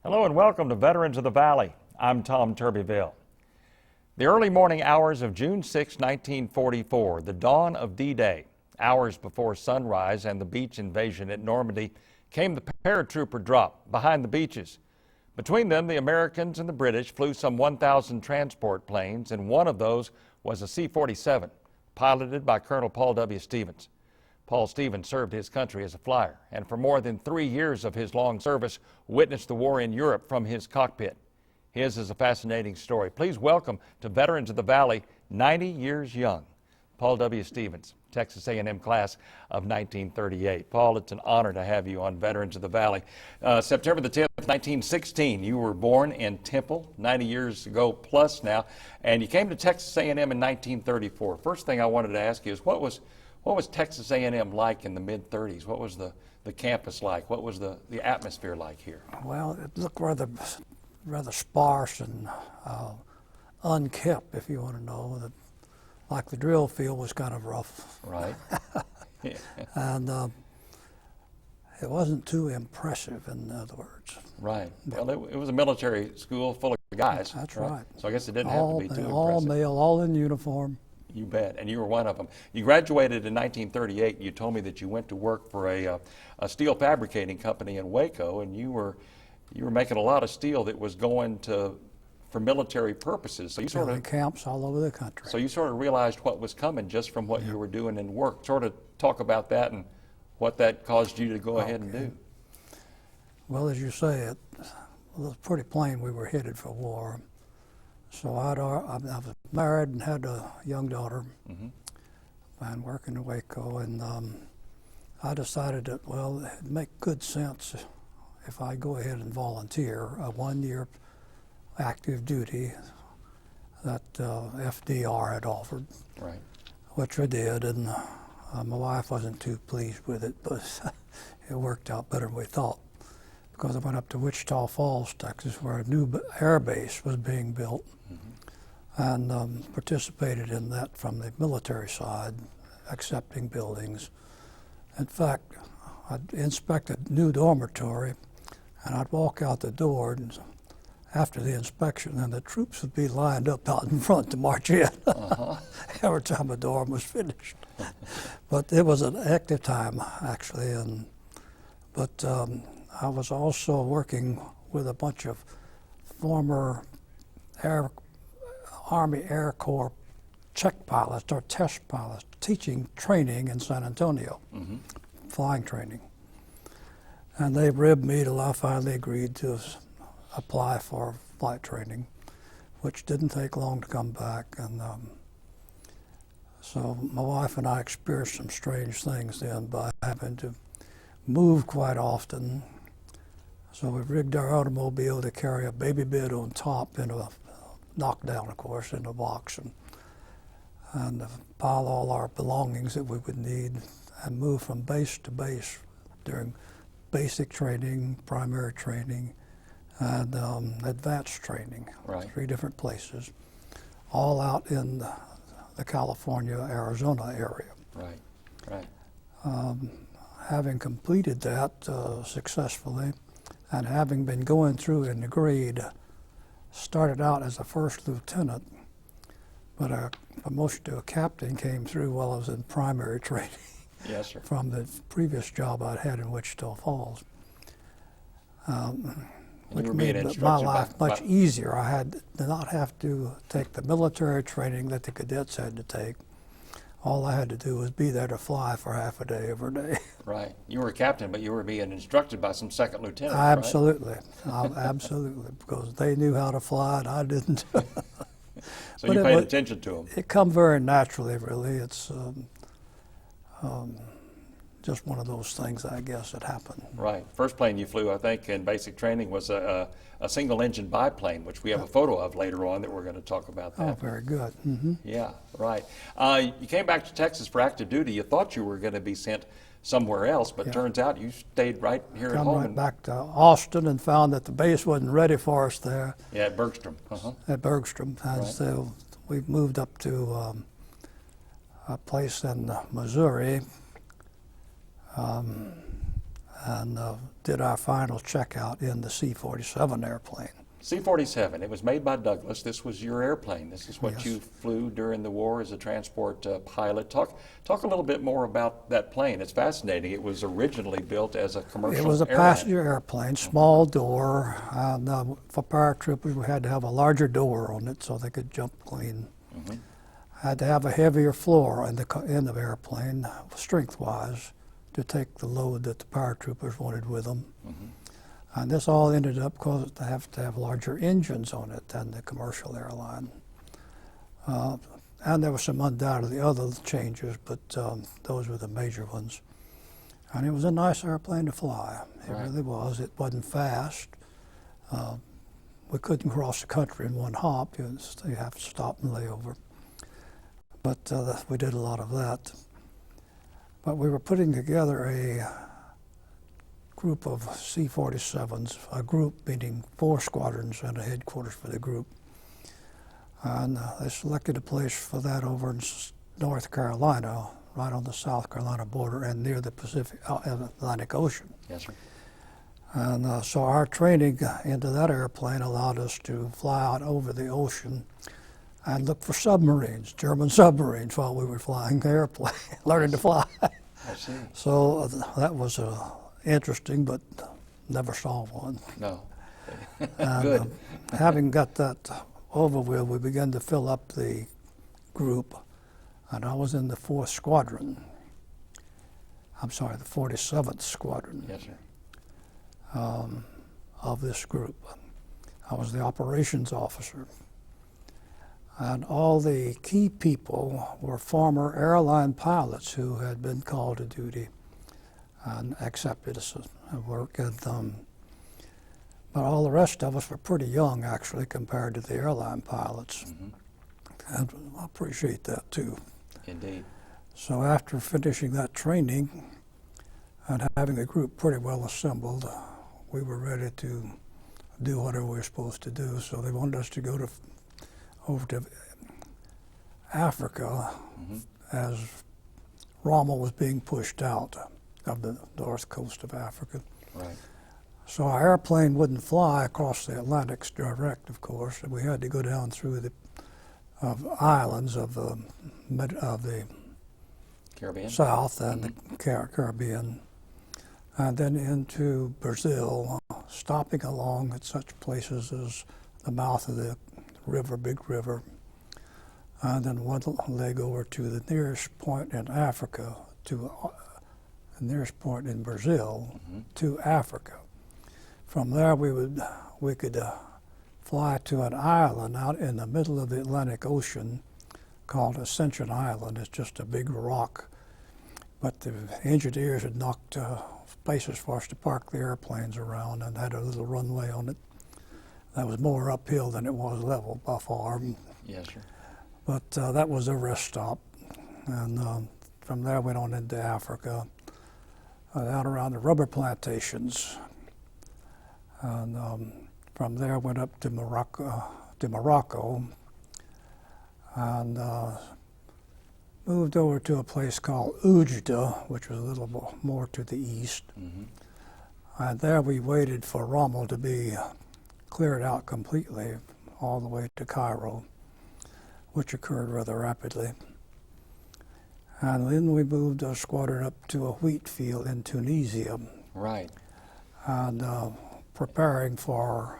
Hello and welcome to Veterans of the Valley. I'm Tom Turbyville. The early morning hours of June 6, 1944, the dawn of D-Day, hours before sunrise and the beach invasion at Normandy, came the paratrooper drop behind the beaches. Between them, the Americans and the British flew some 1,000 transport planes, and one of those was a C-47, piloted by Colonel Paul W. Stevens. Paul Stevens served his country as a flyer, and for more than 3 years of his long service, witnessed the war in Europe from his cockpit. His is a fascinating story. Please welcome to Veterans of the Valley, 90 years young, Paul W. Stevens, Texas A&M class of 1938. Paul, it's an honor to have you on Veterans of the Valley. September the 10th, 1916, you were born in Temple, 90 years ago plus now, and you came to Texas A&M in 1934. First thing I wanted to ask you is what was Texas A&M like in the mid-30s? What was the campus like? What was the atmosphere like here? Well, it looked rather sparse and unkept, if you want to know. Like the drill field was kind of rough. Right. Yeah. And it wasn't too impressive, in other words. Right. Well, it was a military school full of guys. That's right. So I guess it didn't have to be too impressive. All male, all in uniform. You bet, and you were one of them. You graduated in 1938. You told me that you went to work for a steel fabricating company in Waco, and you were making a lot of steel that was going for military purposes. So you sort of camps all over the country. So you sort of realized what was coming just from what you were doing in work. Sort of talk about that and what that caused you to go ahead and do. Well, as you say, it was pretty plain we were headed for war. So I was married and had a young daughter, and working in Waco, and I decided that, well, it'd make good sense if I go ahead and volunteer a 1-year active duty that FDR had offered, right, which I did, and my wife wasn't too pleased with it, but it worked out better than we thought, because I went up to Wichita Falls, Texas, where a new air base was being built, and participated in that from the military side, accepting buildings. In fact, I'd inspect a new dormitory, and I'd walk out the door and after the inspection, and the troops would be lined up out in front to march in every time a dorm was finished. But it was an active time, actually, but I was also working with a bunch of former Army Air Corps check pilots or test pilots, teaching training in San Antonio, flying training. And they ribbed me till I finally agreed to apply for flight training, which didn't take long to come back. And so my wife and I experienced some strange things then by having to move quite often. So we rigged our automobile to carry a baby bed on top in a knockdown, of course, in a box, and pile all our belongings that we would need and move from base to base during basic training, primary training, and advanced training, right. 3 different places, all out in the California, Arizona area. Right, right. Having completed that successfully, and having been going through in the grade, started out as a first lieutenant, but a promotion to a captain came through while I was in primary training. Yes, sir. From the previous job I'd had in Wichita Falls. Which made my life much easier. I did not have to take the military training that the cadets had to take. All I had to do was be there to fly for half a day every day. Right. You were a captain, but you were being instructed by some second lieutenants, Absolutely. Right? Absolutely, because they knew how to fly and I didn't. So you paid attention to them. It come very naturally, really. It's just one of those things, I guess, that happened. Right. First plane you flew, I think, in basic training was a single-engine biplane, which we have a photo of later on that we're going to talk about that. Oh, very good. Yeah, right. You came back to Texas for active duty. You thought you were going to be sent somewhere else, but turns out you stayed right here at home. Come right back to Austin and found that the base wasn't ready for us there. Yeah, at Bergstrom. At Bergstrom. And so we moved up to a place in Missouri, and did our final checkout in the C-47 airplane. C-47, it was made by Douglas. This was your airplane. This is what Yes. you flew during the war as a transport pilot. Talk a little bit more about that plane. It's fascinating. It was originally built as a commercial It was a airline. passenger airplane, small door, and for paratroopers we had to have a larger door on it so they could jump clean. Had to have a heavier floor in the end of the airplane, strength-wise, to take the load that the paratroopers wanted with them. And this all ended up because they have to have larger engines on it than the commercial airline. And there were some undoubtedly other changes, but those were the major ones. And it was a nice airplane to fly. It really was. It wasn't fast. We couldn't cross the country in one hop. You have to stop and lay over. But we did a lot of that. But we were putting together a group of C-47s, a group meaning 4 squadrons and a headquarters for the group. And they selected a place for that over in North Carolina, right on the South Carolina border and near the Atlantic Ocean. Yes, sir. And so our training into that airplane allowed us to fly out over the ocean and look for submarines, German submarines, while we were flying the airplane, learning to fly. I see. So that was interesting, but never saw one. No. And, Good. Having got that over with, we began to fill up the group, and I was in the 4th Squadron. I'm sorry, the 47th Squadron. Yes, sir. Of this group. I was the operations officer. And all the key people were former airline pilots who had been called to duty and accepted us work. And, but all the rest of us were pretty young, actually, compared to the airline pilots. And I appreciate that, too. Indeed. So after finishing that training and having the group pretty well assembled, we were ready to do whatever we were supposed to do. So they wanted us to go over to Africa as Rommel was being pushed out of the north coast of Africa. Right. So our airplane wouldn't fly across the Atlantic direct, of course. We had to go down through the islands of the Caribbean? South and the Caribbean, and then into Brazil, stopping along at such places as the mouth of the river, Big River, and then one leg over to the nearest point in Africa, to the nearest point in Brazil, to Africa. From there, we could fly to an island out in the middle of the Atlantic Ocean called Ascension Island. It's just a big rock, but the engineers had knocked places for us to park the airplanes around and had a little runway on it. That was more uphill than it was level by far. Yes, sir. But that was a rest stop. And from there went on into Africa, out around the rubber plantations. And from there went up to Morocco and moved over to a place called Oujda, which was a little more to the east. And there we waited for Rommel to be cleared out completely all the way to Cairo, which occurred rather rapidly. And then we moved our squadron up to a wheat field in Tunisia. Right. And preparing for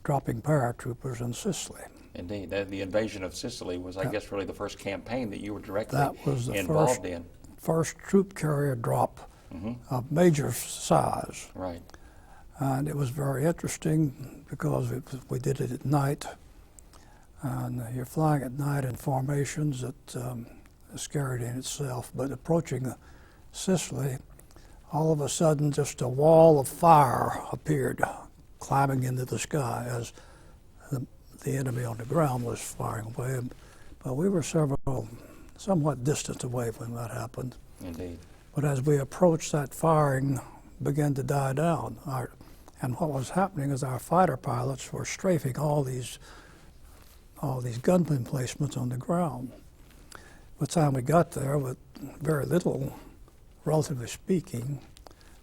dropping paratroopers in Sicily. Indeed. The invasion of Sicily was, I guess, really the first campaign that you were directly That was the involved in. first troop carrier drop of major size. Right. And it was very interesting because we did it at night. And you're flying at night in formations that is scary in itself. But approaching Sicily, all of a sudden just a wall of fire appeared climbing into the sky as the enemy on the ground was firing away. But we were somewhat distant away when that happened. Indeed. But as we approached, that firing began to die down. And what was happening is our fighter pilots were strafing all these gun emplacements on the ground. By the time we got there, with very little, relatively speaking,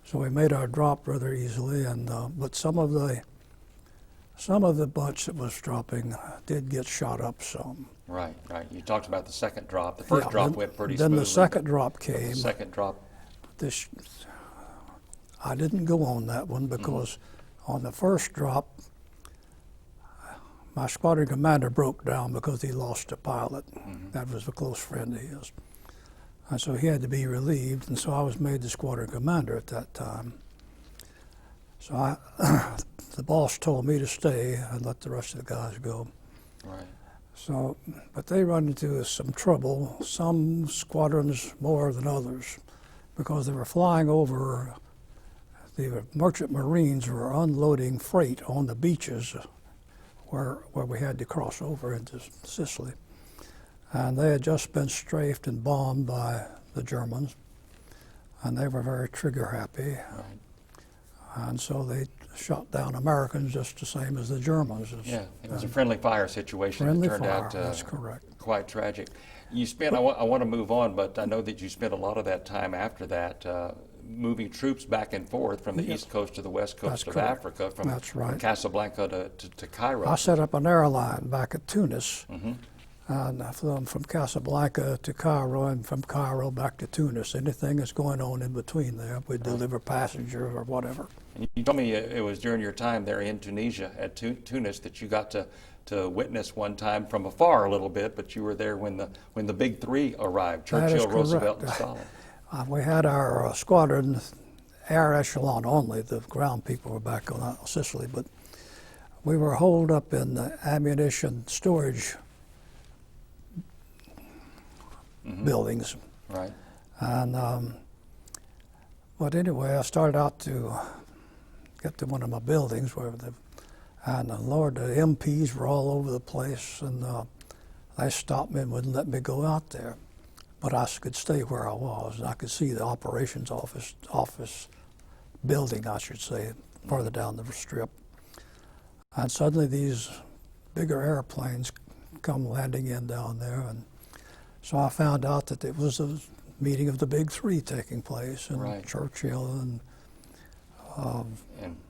So we made our drop rather easily, and but some of the bunch that was dropping did get shot up some. Right, right. You talked about the second drop. The first drop went pretty smoothly. smoothly. Then the second drop came. The second drop. I didn't go on that one because on the first drop, my squadron commander broke down because he lost a pilot. That was a close friend of his. And so he had to be relieved, and so I was made the squadron commander at that time. So the boss told me to stay and let the rest of the guys go. Right. So, but they run into some trouble, some squadrons more than others, because they were flying over, the merchant marines were unloading freight on the beaches where we had to cross over into Sicily. And they had just been strafed and bombed by the Germans, and they were very trigger happy. Right. And so they shot down Americans just the same as the Germans. Yeah, it was a friendly fire situation. Friendly It turned fire, out that's correct. Quite tragic. You spent, I want to move on, but I know that you spent a lot of that time after that moving troops back and forth from the east coast to the west coast of Africa, from Casablanca to Cairo. I set up an airline back at Tunis, and I flew them from Casablanca to Cairo, and from Cairo back to Tunis. Anything that's going on in between there, we'd deliver passengers or whatever. And you told me it was during your time there in Tunisia, at Tunis, that you got to witness one time from afar a little bit, but you were there when the big three arrived, Churchill, Roosevelt, and Stalin. We had our squadron, air echelon only. The ground people were back on Sicily, but we were holed up in the ammunition storage buildings. Right. And but anyway, I started out to get to one of my buildings and Lord, the MPs were all over the place, and they stopped me and wouldn't let me go out there. But I could stay where I was, and I could see the operations office building, I should say, further down the strip. And suddenly these bigger airplanes come landing in down there, and so I found out that it was a meeting of the big three taking place, and Churchill and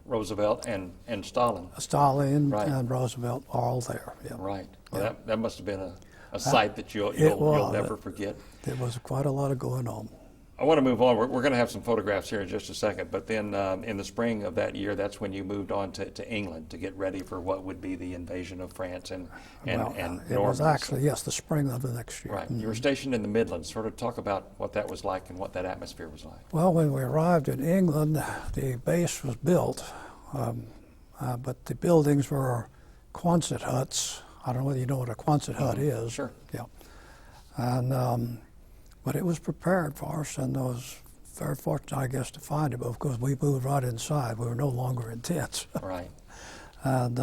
Roosevelt and Stalin. Stalin and Roosevelt are all there. Yeah. Right. Well, that must have been a sight that you'll never forget. There was quite a lot of going on. I want to move on. We're going to have some photographs here in just a second, but then in the spring of that year, that's when you moved on to England to get ready for what would be the invasion of France and it was actually, yes, the spring of the next year. Right. You were stationed in the Midlands. Sort of talk about what that was like and what that atmosphere was like. Well, when we arrived in England, the base was built, but the buildings were Quonset huts. I don't know whether you know what a Quonset hut is. Sure. Yeah. And but it was prepared for us, and I was very fortunate, I guess, to find it, because we moved right inside. We were no longer in tents. Right. And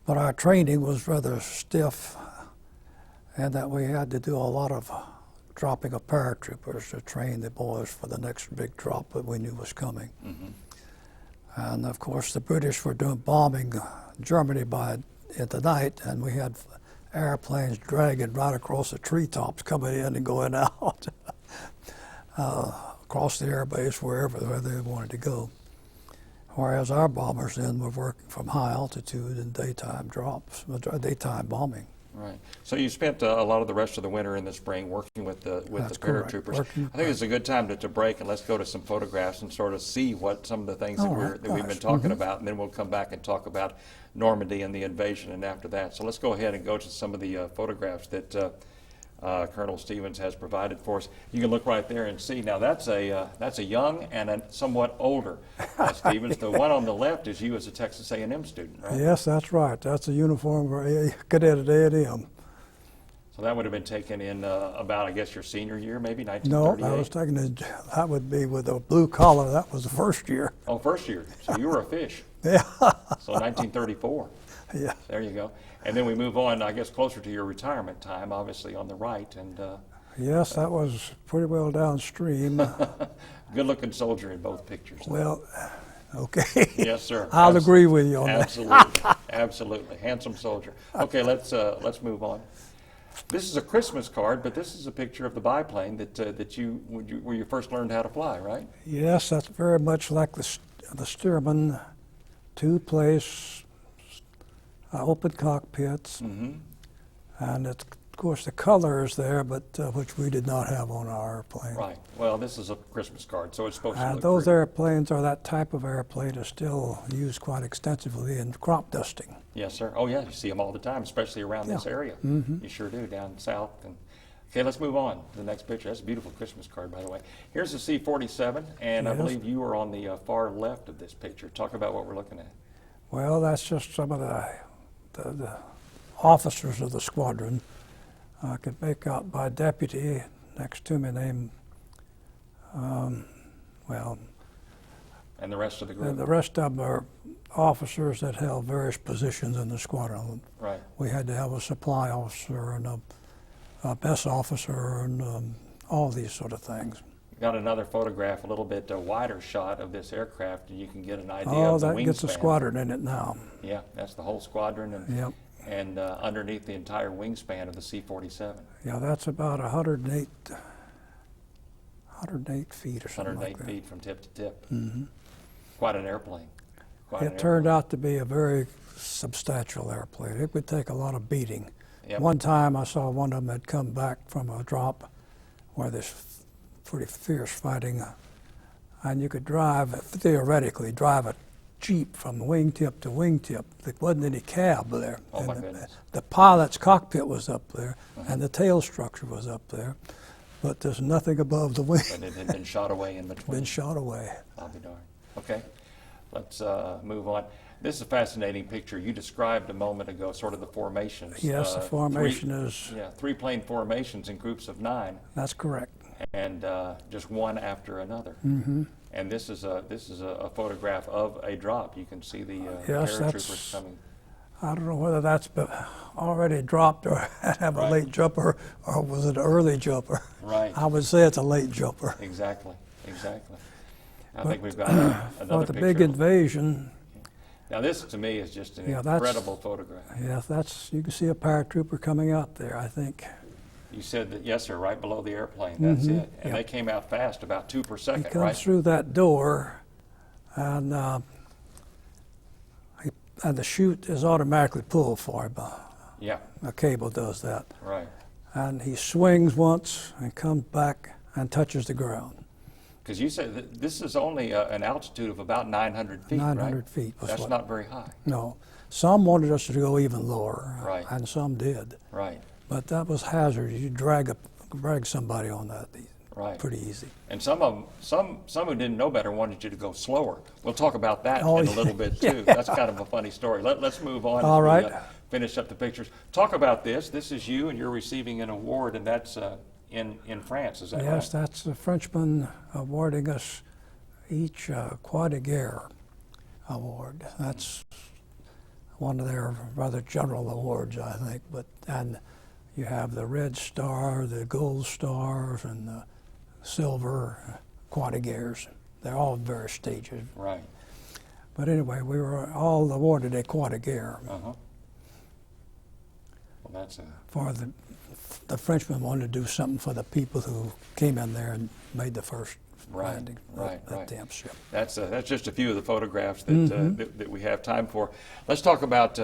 but our training was rather stiff, and that we had to do a lot of dropping of paratroopers to train the boys for the next big drop that we knew was coming. And of course, the British were bombing Germany in the night, and we had airplanes dragging right across the treetops, coming in and going out, across the airbase, wherever they wanted to go. Whereas our bombers then were working from high altitude and daytime drops, daytime bombing. Right. So you spent a lot of the rest of the winter and the spring working with the paratroopers. I think it's a good time to break, and let's go to some photographs and sort of see what some of the things that we've been talking about, and then we'll come back and talk about Normandy and the invasion and after that. So let's go ahead and go to some of the photographs that Colonel Stevens has provided for us. You can look right there and see. Now that's a young and a somewhat older Stevens. The one on the left is you as a Texas A&M student, right? Yes, that's right. That's a uniform for a cadet at A&M. So that would have been taken in about, I guess, your senior year, maybe 1938? No, I was taken that would be with a blue collar. That was the first year. Oh, first year. So you were a fish. Yeah. So 1934. Yeah. There you go. And then we move on, I guess, closer to your retirement time, obviously on the right. And yes, that was pretty well downstream. Good-looking soldier in both pictures. Well, okay. Yes, sir. I'll agree with you on that. Absolutely. Absolutely. Handsome soldier. Okay, let's move on. This is a Christmas card, but this is a picture of the biplane that where you first learned how to fly, right? Yes, that's very much like the Stearman, two-place open cockpits, and it's, of course the color is there, but which we did not have on our airplane. Right. Well, this is a Christmas card, so it's supposed to look Those pretty. airplanes, or that type of airplane, is still used quite extensively in crop dusting. Yes, sir. Oh, yeah, you see them all the time, especially around this area. You sure do, down south. And okay, let's move on to the next picture. That's a beautiful Christmas card, by the way. Here's the C-47, and I Yes. believe you are on the far left of this picture. Talk about what we're looking at. Well, that's just some of the officers of the squadron. I could make out by deputy next to me named, well, And the rest of the and group. the rest of them are officers that held various positions in the squadron. Right. We had to have a supply officer and a mess officer and all these sort of things. Got another photograph, a little bit wider shot of this aircraft, and you can get an idea Oh, of the that wingspan. gets a squadron in it now. Yeah, that's the whole squadron, and Yep. and underneath the entire wingspan of the C-47. Yeah, that's about 108 feet or something 108 like that. feet from tip to tip. Quite an airplane. Quite an It turned airplane. out to be a very substantial airplane. It would take a lot of beating. Yep. One time I saw one of them had come back from a drop where there's pretty fierce fighting, and you could theoretically drive a Jeep from wingtip to wingtip. There wasn't any cab there. Oh, my And goodness. the pilot's cockpit was up there, and the tail structure was up there, but there's nothing above the wing. But it had been shot away in between. Been shot away. I'll be darned. Okay, let's move on. This is a fascinating picture. You described a moment ago sort of the formations. Yes, the formation is, Yeah, three-plane formations in groups of 9, that's correct. and just one after another. And this is a photograph of a drop. You can see the Yes, paratroopers that's- coming. I don't know whether that's already dropped or have a Right. late jumper, or was it an early jumper? Right. I would say it's a late jumper. Exactly. I But, think we've got For another the picture. big invasion, Now this to me is just an Yeah, that's- incredible photograph. yeah, you can see a paratrooper coming out there, I think. You said that, yes, sir, right below the airplane. That's it. And yeah. they came out fast, about 2 per He second, comes right? through that door, and the chute is automatically pulled for him. Yeah, A cable does that. right. And he swings once and comes back and touches the ground. Because you said that this is only an altitude of about 900 feet, 900 right? feet was That's what- not very high. No, some wanted us to go even lower, Right. and some did. Right, But that was hazardous. You drag somebody on that right. pretty easy. And some of them, some who didn't know better wanted you to go slower. We'll talk about that Oh, in a little bit too. That's kind of a funny story. Let's move on. All as we, right. finish up the pictures. Talk about this. This is you, and you're receiving an award, and that's in France. Is that right? Yes, that's the Frenchman awarding us each Croix de Guerre award. That's one of their rather general awards, I think. And you have the Red Star, the Gold Stars, and the Silver Croix de Guerres. They're all in various stages. Right. But anyway, we were all awarded a Croix de Guerre. Uh-huh. Well, that's a... For the Frenchmen wanted to do something for the people who came in there and made the first Right, landing right, that right. damn ship. That's just a few of the photographs that we have time for. Let's talk about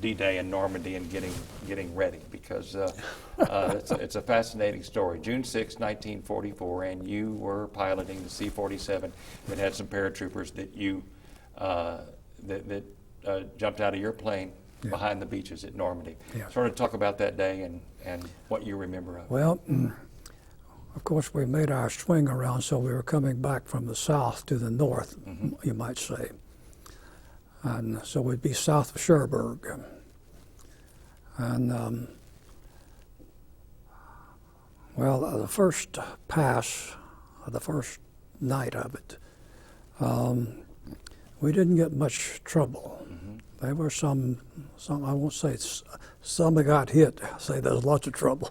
D-Day and Normandy and getting ready, because it's a fascinating story. June 6, 1944, and you were piloting the C-47 that had some paratroopers that you jumped out of your plane behind the beaches at Normandy. Yeah. Sort of talk about that day and what you remember of it. Well, of course, we made our swing around, so we were coming back from the south to the north, you might say. And so we'd be south of Cherbourg. And, the first pass, the first night of it, we didn't get much trouble. There were some, I won't say some that got hit, say there was lots of trouble.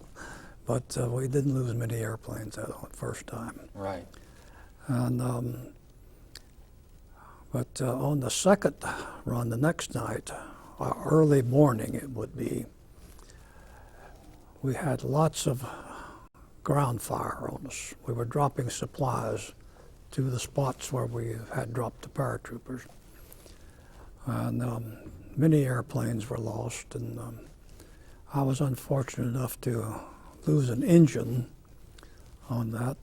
But we didn't lose many airplanes that first time. Right. And but on the second run, the next night, early morning it would be, we had lots of ground fire on us. We were dropping supplies to the spots where we had dropped the paratroopers. And many airplanes were lost, and I was unfortunate enough to lose an engine on that.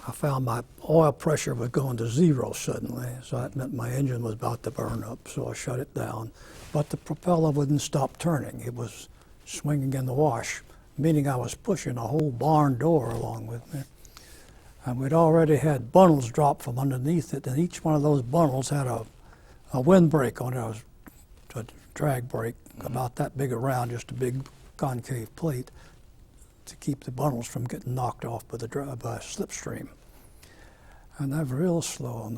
I found my oil pressure was going to zero suddenly, so that meant my engine was about to burn up, so I shut it down. But the propeller wouldn't stop turning. It was swinging in the wash, meaning I was pushing a whole barn door along with me. And we'd already had bundles drop from underneath it, and each one of those bundles had a windbreak on it. It was a drag brake about that big around, just a big concave plate to keep the bundles from getting knocked off by a slipstream. And that was real slow,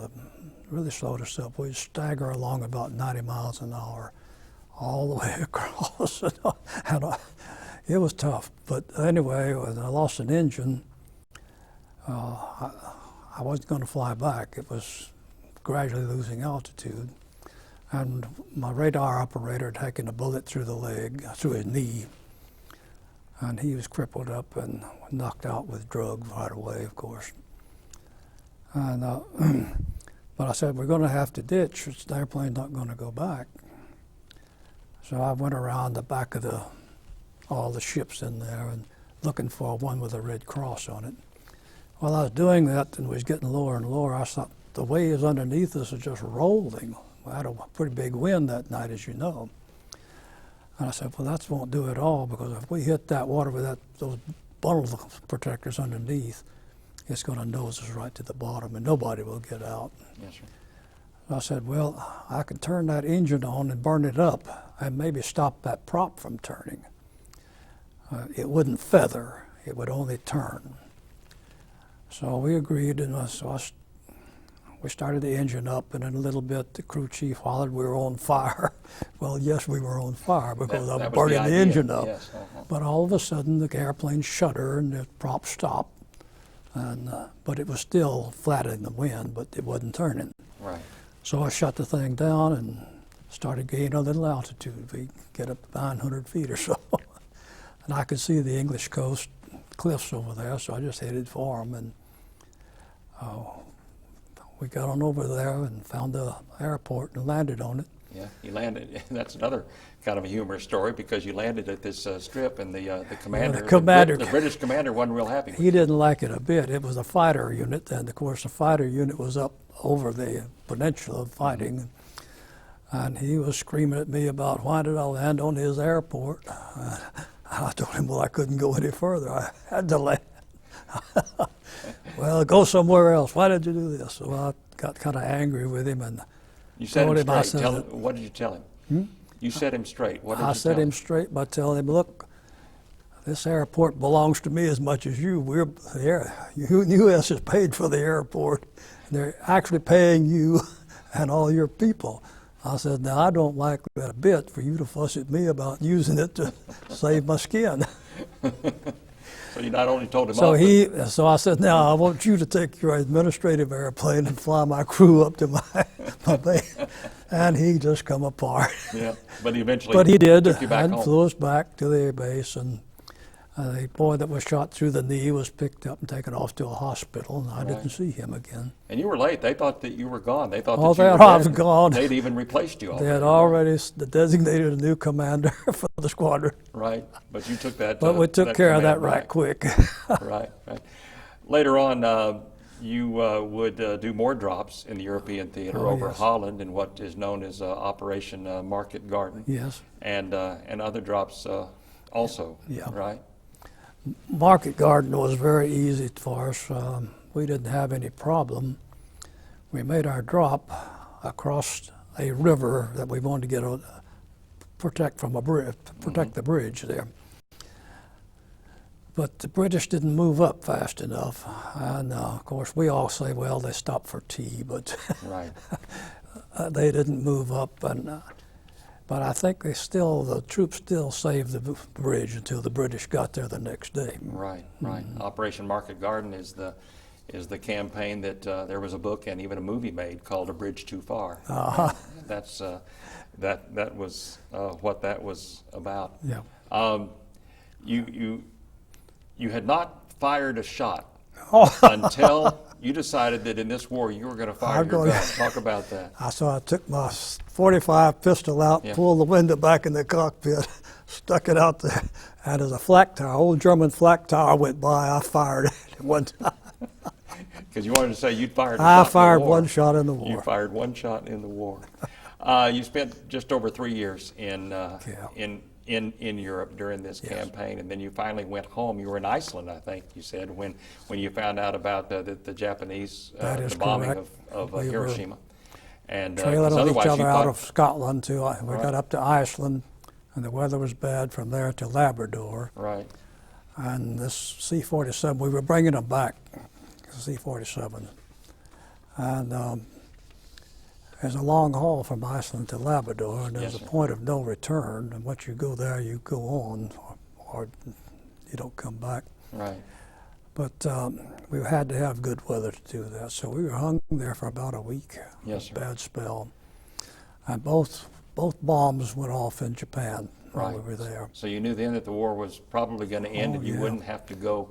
really slowed us up. We'd stagger along about 90 miles an hour all the way across. And it was tough. But anyway, when I lost an engine, I wasn't going to fly back. It was gradually losing altitude. And my radar operator had taken a bullet through the leg, through his knee. And he was crippled up and knocked out with drugs right away, of course. And, but I said, we're going to have to ditch. The airplane's not going to go back. So I went around the back of all the ships in there and looking for one with a red cross on it. While I was doing that and was getting lower and lower, I thought the waves underneath us are just rolling. We had a pretty big wind that night, as you know. And I said, well, that won't do it all, because if we hit that water with those bundle protectors underneath, it's going to nose us right to the bottom, and nobody will get out. Yes, sir. So I said, well, I could turn that engine on and burn it up and maybe stop that prop from turning. It wouldn't feather. It would only turn. So we agreed, and we started the engine up, and in a little bit the crew chief hollered we were on fire. Well, yes, we were on fire because I was burning the engine up. Yes. But all of a sudden the airplane shuddered and the prop stopped. But it was still flat in the wind, but it wasn't turning. Right. So I shut the thing down and started gaining a little altitude. We get up to 900 feet or so. And I could see the English coast cliffs over there, so I just headed for them. And we got on over there and found the airport and landed on it. Yeah, you landed. That's another kind of a humorous story, because you landed at this strip, and the commander, the British commander, wasn't real happy with He didn't like it a bit. It was a fighter unit, and of course the fighter unit was up over the peninsula fighting, and he was screaming at me about why did I land on his airport. I told him, well, I couldn't go any further. I had to land. Well, go somewhere else. Why did you do this? So I got kind of angry with him, and You set him straight. What did you tell him? You set him straight. What did you tell him? I set him straight by telling him, look, this airport belongs to me as much as you. U.S. has paid for the airport. They're actually paying you and all your people. I said, now, I don't like that a bit for you to fuss at me about using it to save my skin. So you not only told him So I said, now I want you to take your administrative airplane and fly my crew up to my base. And he just come apart. Yeah, but he eventually But he did, took you back and home. flew us back to the air base. And the boy that was shot through the knee was picked up and taken off to a hospital, and I didn't see him again. And you were late. They thought that you were gone. They thought Oh, that you were that I was dead. gone. They'd even replaced you already. They had already designated a new commander for the squadron. Right, but you took that. But we took care of that command right quick. Right. Later on, you would do more drops in the European theater over yes. Holland in what is known as Operation Market Garden. Yes. And other drops also. Yeah. Right. Market Garden was very easy for us. We didn't have any problem. We made our drop across a river that we wanted to get protect from a bridge, protect the bridge there. But the British didn't move up fast enough, and of course we all say, well, they stopped for tea, but Right. they didn't move up. But I think the troops still saved the bridge until the British got there the next day. Right. Right. Operation Market Garden is is the campaign that there was a book and even a movie made called A Bridge Too Far. That's that was what that was about. Yeah. You had not fired a shot Oh. until you decided that in this war you were going to fire your gun. Talk about that. So I took my .45 pistol out, Yeah. pulled the window back in the cockpit, stuck it out there, and as a flak tower, old German flak tower went by, I fired it one time. Because you wanted to say you'd fired a I shot in the fired war. one shot in the You war. fired one shot in the war. You spent just over 3 years in Europe during this campaign, and then you finally went home. You were in Iceland, I think you said, when you found out about the Japanese the bombing correct. of We were Hiroshima. And Trailing on otherwise each other you out thought, of Scotland too. We Right. got up to Iceland, and the weather was bad from there to Labrador. right, And this C-47, we were bringing them back, C-47. And there's a long haul from Iceland to Labrador, and there's Yes, a sir. point of no return. And once you go there, you go on, or you don't come back. right. But we had to have good weather to do that. So we were hung there for about a week. Yes, sir. Bad spell. And both bombs went off in Japan while we Right. were there. So you knew then that the war was probably going to end, Oh, and you yeah. wouldn't have to go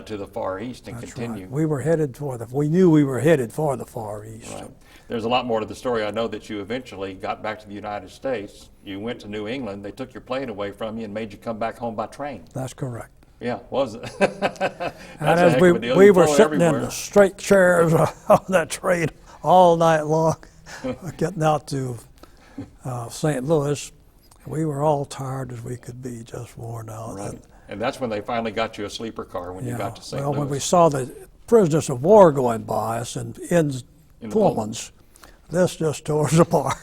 to the Far East and That's continue. right. We were headed for we knew we were headed for the Far East. Right. There's a lot more to the story. I know that you eventually got back to the United States. You went to New England. They took your plane away from you and made you come back home by train. That's correct. Yeah, was it? And as we were sitting in the straight chairs on that train all night long, getting out to St. Louis, we were all tired as we could be, just worn out. Right. And that's when they finally got you a sleeper car when you got to St. Well, Louis. when we saw the prisoners of war going by us in the Pullmans, this just tore us apart.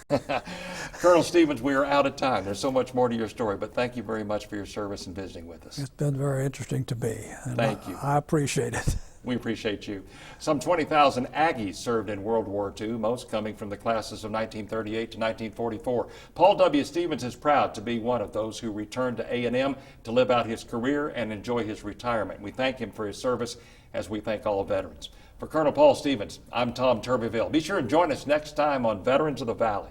Colonel Stevens, we are out of time. There's so much more to your story, but thank you very much for your service and visiting with us. It's been very interesting to me. And Thank you. I appreciate it. We appreciate you. Some 20,000 Aggies served in World War II, most coming from the classes of 1938 to 1944. Paul W. Stevens is proud to be one of those who returned to A&M to live out his career and enjoy his retirement. We thank him for his service, as we thank all veterans. For Colonel Paul Stevens, I'm Tom Turbeville. Be sure and join us next time on Veterans of the Valley.